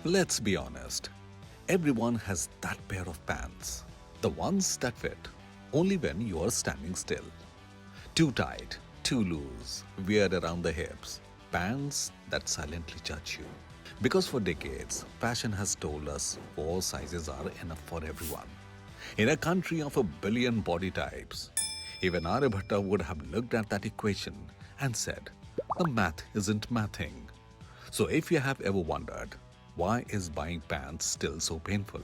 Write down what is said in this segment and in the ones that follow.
Let's be honest. Everyone has that pair of pants. The ones that fit only when you are standing still. Too tight, too loose, weird around the hips. Pants that silently judge you. Because for decades, fashion has told us 4 sizes are enough for everyone. In a country of 1 billion body types, even Aryabhatta would have looked at that equation and said, the math isn't mathing. So if you have ever wondered, why is buying pants still so painful?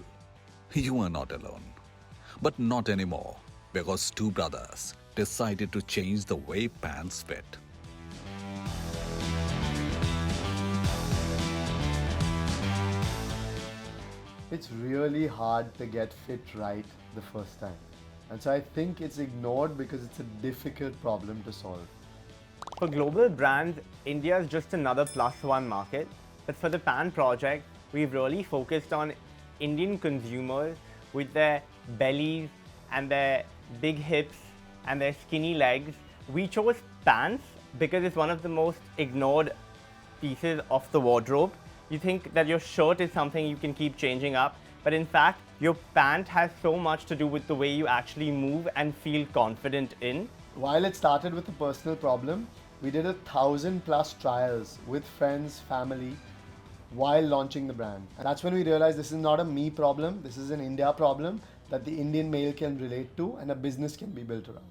You are not alone. But not anymore, because two brothers decided to change the way pants fit. It's really hard to get fit right the first time. And so I think it's ignored because it's a difficult problem to solve. For global brands, India is just another +1 market. But for the Pant Project, we've really focused on Indian consumers with their bellies and their big hips and their skinny legs. We chose pants because it's one of the most ignored pieces of the wardrobe. You think that your shirt is something you can keep changing up, but in fact, your pant has so much to do with the way you actually move and feel confident in. While it started with a personal problem, we did 1,000+ trials with friends, family, while launching the brand. And that's when we realized this is not a me problem, this is an India problem that the Indian male can relate to and a business can be built around.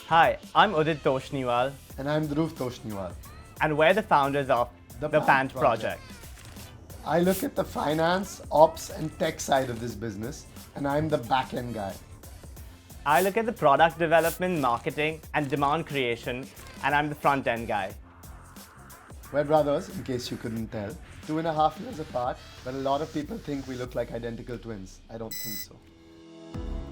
Hi, I'm Udit Toshniwal, And I'm Dhruv Toshniwal. and we're the founders of the Pant Project. I look at the finance, ops and tech side of this business and I'm the back-end guy. I look at the product development, marketing, and demand creation, and I'm the front-end guy. We're brothers, in case you couldn't tell. 2.5 years apart, but a lot of people think we look like identical twins. I don't think so.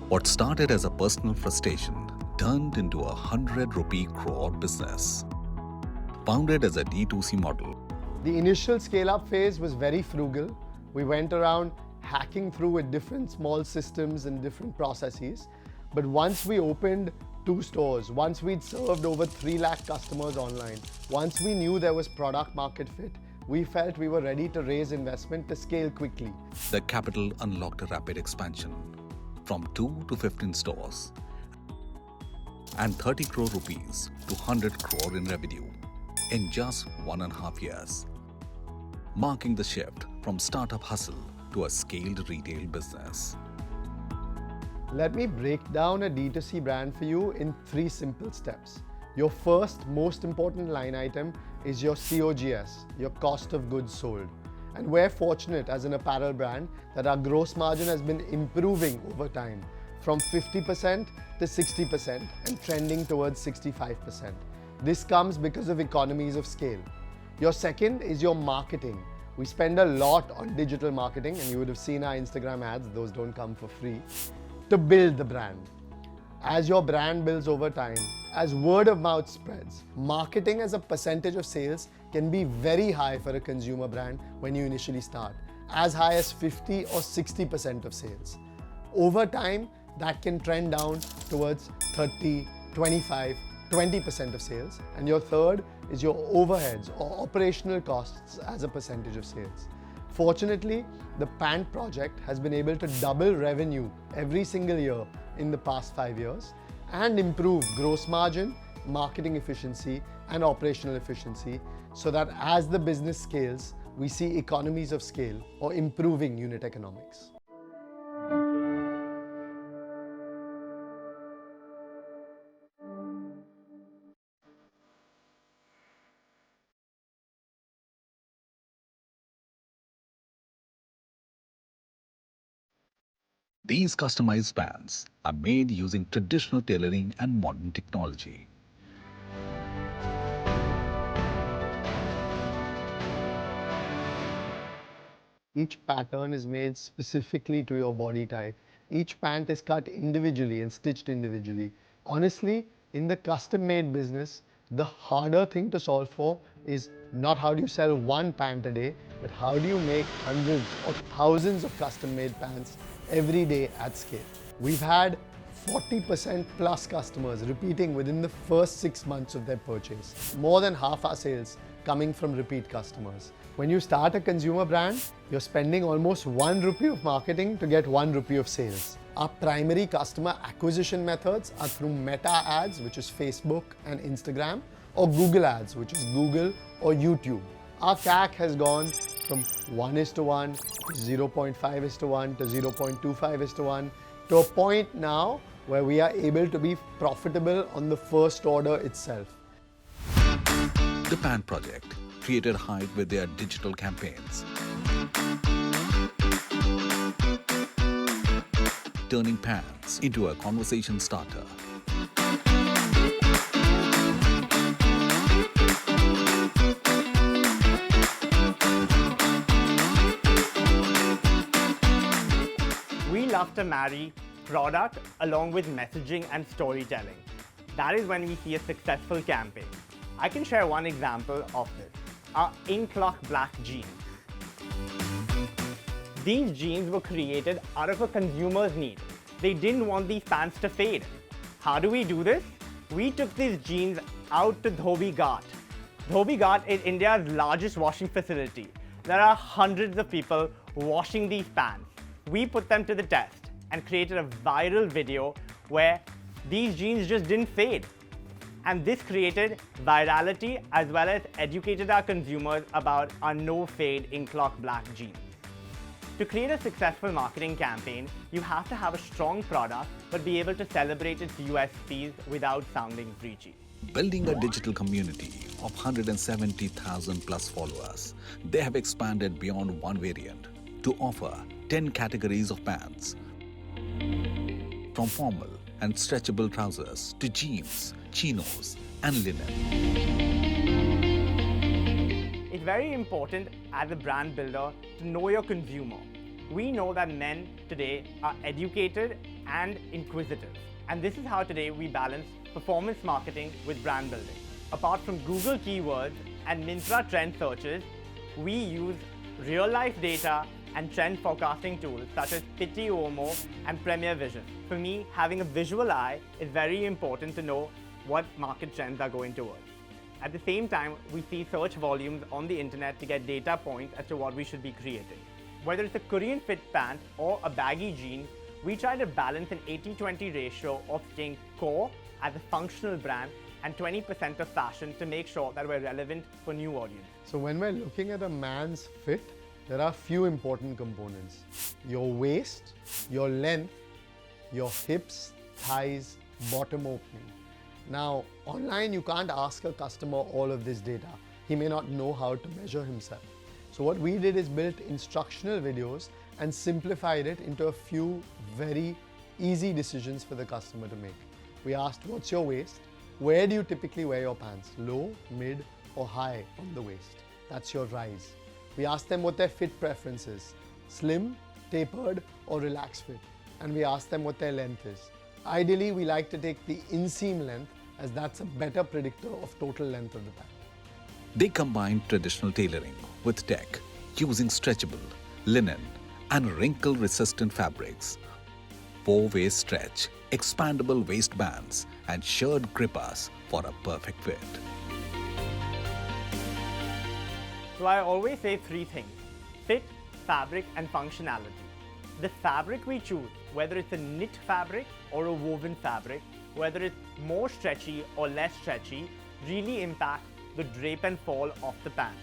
What started as a personal frustration turned into a 100-rupee Crore business. Founded as a D2C model, The initial scale-up phase was very frugal. We went around hacking through with different small systems and different processes. But once we opened 2 stores, once we'd served over 3 lakh customers online, once we knew there was product market fit, we felt we were ready to raise investment to scale quickly. the capital unlocked a rapid expansion from 2 to 15 stores and 30 crore rupees to 100 crore in revenue in just 1.5 years, marking the shift from startup hustle to a scaled retail business. Let me break down a D2C brand for you in 3 simple steps. Your first most important line item is your COGS, your cost of goods sold. And we're fortunate as an apparel brand that our gross margin has been improving over time from 50% to 60% and trending towards 65%. This comes because of economies of scale. Your second is your marketing. We spend a lot on digital marketing, and you would have seen our Instagram ads, those don't come for free, to build the brand. As your brand builds over time, as word of mouth spreads, marketing as a percentage of sales can be very high for a consumer brand when you initially start, as high as 50 or 60% of sales. Over time, that can trend down towards 30, 25, 20% of sales. And your third is your overheads or operational costs as a percentage of sales. Fortunately, the Pant Project has been able to double revenue every single year in the past 5 years and improve gross margin, marketing efficiency, and operational efficiency so that as the business scales, we see economies of scale or improving unit economics. These customized pants are made using traditional tailoring and modern technology. Each pattern is made specifically to your body type. Each pant is cut individually and stitched individually. Honestly, in the custom-made business, the harder thing to solve for is not how do you sell one pant a day, but how do you make hundreds or thousands of custom-made pants every day at scale. We've had 40% plus customers repeating within the first 6 months of their purchase. More than half our sales coming from repeat customers. When you start a consumer brand, you're spending almost 1 rupee of marketing to get 1 rupee of sales. Our primary customer acquisition methods are through Meta ads, which is Facebook and Instagram, or Google ads, which is Google or YouTube. Our CAC has gone from 1:1 to 0.5:1 to 0.25:1 to a point now where we are able to be profitable on the first order itself. The Pant Project created hype with their digital campaigns, turning pants into a conversation starter. We love to marry product along with messaging and storytelling. That is when we see a successful campaign. I can share one example of this. Our Inklock Black jeans. These jeans were created out of a consumer's need. They didn't want these pants to fade. How do we do this? We took these jeans out to Dhobi Ghat. Dhobi Ghat is India's largest washing facility. There are hundreds of people washing these pants. We put them to the test and created a viral video where these jeans just didn't fade. And this created virality as well as educated our consumers about our no-fade Inklock Black jeans. To create a successful marketing campaign, you have to have a strong product but be able to celebrate its USPs without sounding preachy. Building a digital community of 170,000 plus followers, they have expanded beyond one variant to offer 10 categories of pants. From formal and stretchable trousers to jeans, chinos, and linen. It's very important as a brand builder to know your consumer. We know that men today are educated and inquisitive. And this is how today we balance performance marketing with brand building. Apart from Google keywords and Myntra trend searches, we use real-life data and trend forecasting tools such as Pitti Omo and Premier Vision. For me, having a visual eye is very important to know what market trends are going towards. At the same time, we see search volumes on the internet to get data points as to what we should be creating. Whether it's a Korean fit pant or a baggy jean, we try to balance an 80-20 ratio of staying core as a functional brand and 20% of fashion to make sure that we're relevant for new audiences. So when we're looking at a man's fit, there are few important components. Your waist, your length, your hips, thighs, bottom opening. Now, online you can't ask a customer all of this data. He may not know how to measure himself. So what we did is built instructional videos and simplified it into a few very easy decisions for the customer to make. We asked, what's your waist? Where do you typically wear your pants? Low, mid, or high on the waist? That's your rise. We asked them what their fit preference is, slim, tapered, or relaxed fit. And we asked them what their length is. Ideally, we like to take the inseam length as that's a better predictor of total length of the pant. They combined traditional tailoring with tech, using stretchable, linen, and wrinkle-resistant fabrics, 4-way stretch, expandable waistbands, and shirt grippers for a perfect fit. So I always say 3 things: fit, fabric, and functionality. The fabric we choose, whether it's a knit fabric or a woven fabric, whether it's more stretchy or less stretchy, really impacts the drape and fall of the pant.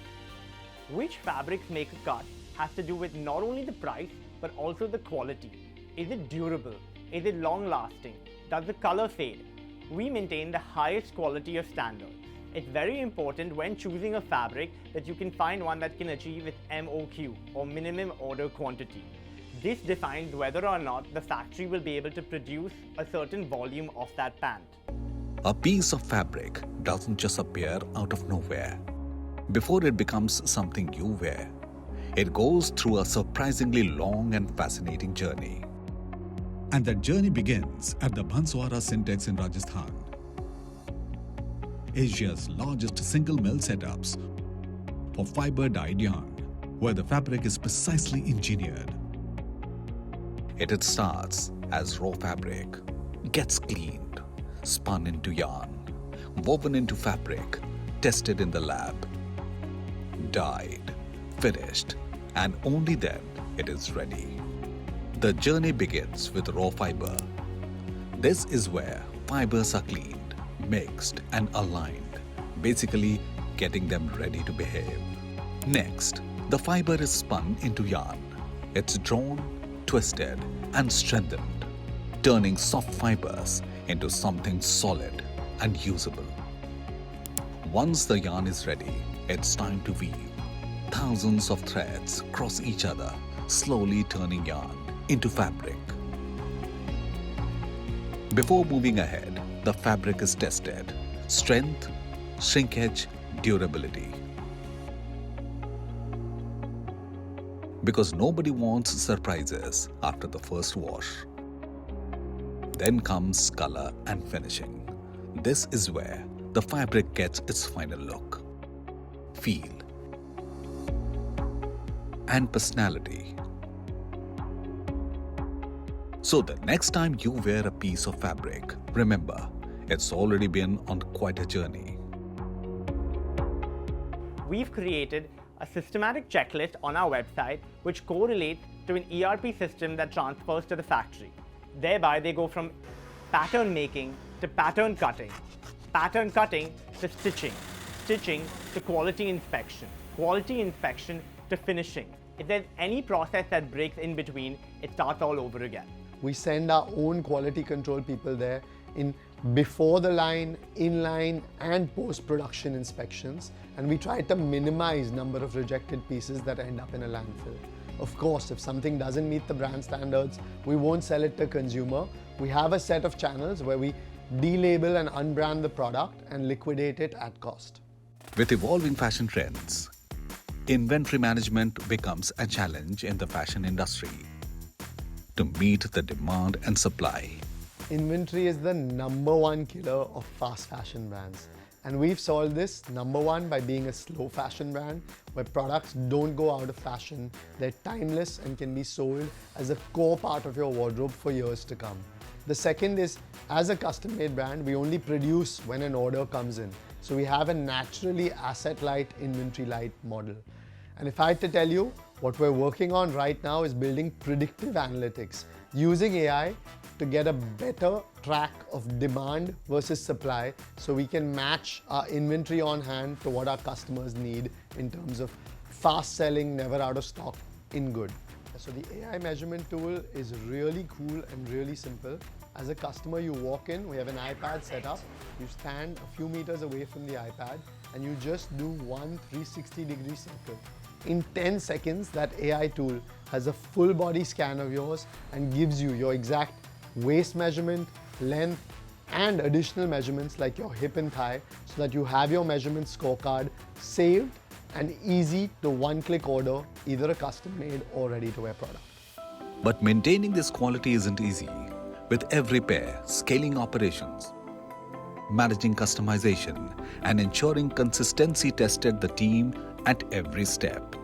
Which fabrics make a cut has to do with not only the price, but also the quality. Is it durable? Is it long lasting? Does the color fade? We maintain the highest quality of standards. It's very important when choosing a fabric that you can find one that can achieve its MOQ, or minimum order quantity. This defines whether or not the factory will be able to produce a certain volume of that pant. A piece of fabric doesn't just appear out of nowhere. Before it becomes something you wear, it goes through a surprisingly long and fascinating journey. And that journey begins at the Banswara Syntex in Rajasthan, Asia's largest single mill setups for fiber-dyed yarn, where the fabric is precisely engineered. It starts as raw fabric, gets cleaned, spun into yarn, woven into fabric, tested in the lab, dyed, finished, and only then it is ready. The journey begins with raw fiber. This is where fibers are cleaned, mixed, and aligned, basically getting them ready to behave. Next, the fiber is spun into yarn. It's drawn, twisted, and strengthened, turning soft fibers into something solid and usable. Once the yarn is ready, it's time to weave. Thousands of threads cross each other, slowly turning yarn into fabric. Before moving ahead, the fabric is tested. Strength, shrinkage, durability. Because nobody wants surprises after the first wash. Then comes color and finishing. This is where the fabric gets its final look, feel, and personality. So the next time you wear a piece of fabric, remember, it's already been on quite a journey. We've created a systematic checklist on our website which correlates to an ERP system that transfers to the factory. Thereby, they go from pattern making to pattern cutting to stitching, stitching to quality inspection to finishing. If there's any process that breaks in between, it starts all over again. We send our own quality control people there in before the line, in line, and post-production inspections, and we try to minimize number of rejected pieces that end up in a landfill. Of course, if something doesn't meet the brand standards, we won't sell it to consumer. We have a set of channels where we delabel and unbrand the product and liquidate it at cost. With evolving fashion trends, inventory management becomes a challenge in the fashion industry. To meet the demand and supply, inventory is the #1 killer of fast fashion brands. And we've solved this, #1, by being a slow fashion brand where products don't go out of fashion. They're timeless and can be sold as a core part of your wardrobe for years to come. The second is, as a custom-made brand, we only produce when an order comes in. So we have a naturally asset-light, inventory-light model. And if I had to tell you, what we're working on right now is building predictive analytics, using AI to get a better track of demand versus supply so we can match our inventory on hand to what our customers need in terms of fast selling, never out of stock in good. So the AI measurement tool is really cool and really simple. As a customer, you walk in, we have an iPad set up, you stand a few meters away from the iPad and you just do one 360-degree circle. In 10 seconds, that AI tool has a full body scan of yours and gives you your exact waist measurement, length, and additional measurements like your hip and thigh so that you have your measurement scorecard saved and easy to one-click order either a custom-made or ready-to-wear product. but maintaining this quality isn't easy. With every pair, scaling operations, managing customization, and ensuring consistency tested the team at every step.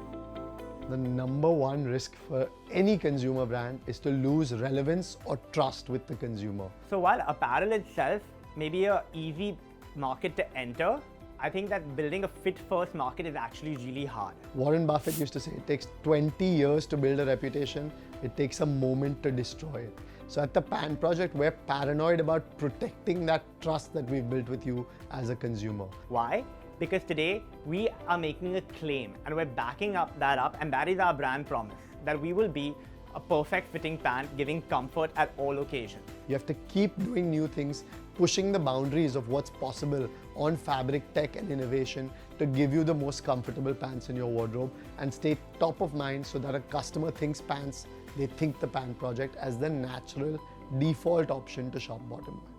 The #1 risk for any consumer brand is to lose relevance or trust with the consumer. So while apparel itself may be an easy market to enter, I think that building a fit-first market is actually really hard. Warren Buffett used to say it takes 20 years to build a reputation, it takes a moment to destroy it. So at the Pant Project, we're paranoid about protecting that trust that we've built with you as a consumer. Why? Because today we are making a claim and we're backing that up, and that is our brand promise, that we will be a perfect fitting pant giving comfort at all occasions. You have to keep doing new things, pushing the boundaries of what's possible on fabric tech and innovation to give you the most comfortable pants in your wardrobe and stay top of mind so that a customer thinks pants, they think the Pant Project as the natural default option to shop bottom line.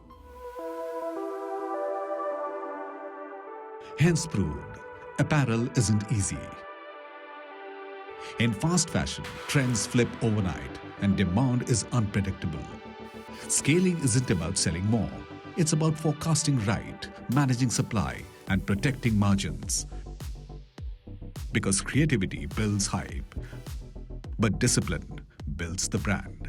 Hence proved, apparel isn't easy. In fast fashion, trends flip overnight and demand is unpredictable. Scaling isn't about selling more. It's about forecasting right, managing supply, and protecting margins. Because creativity builds hype, but discipline builds the brand.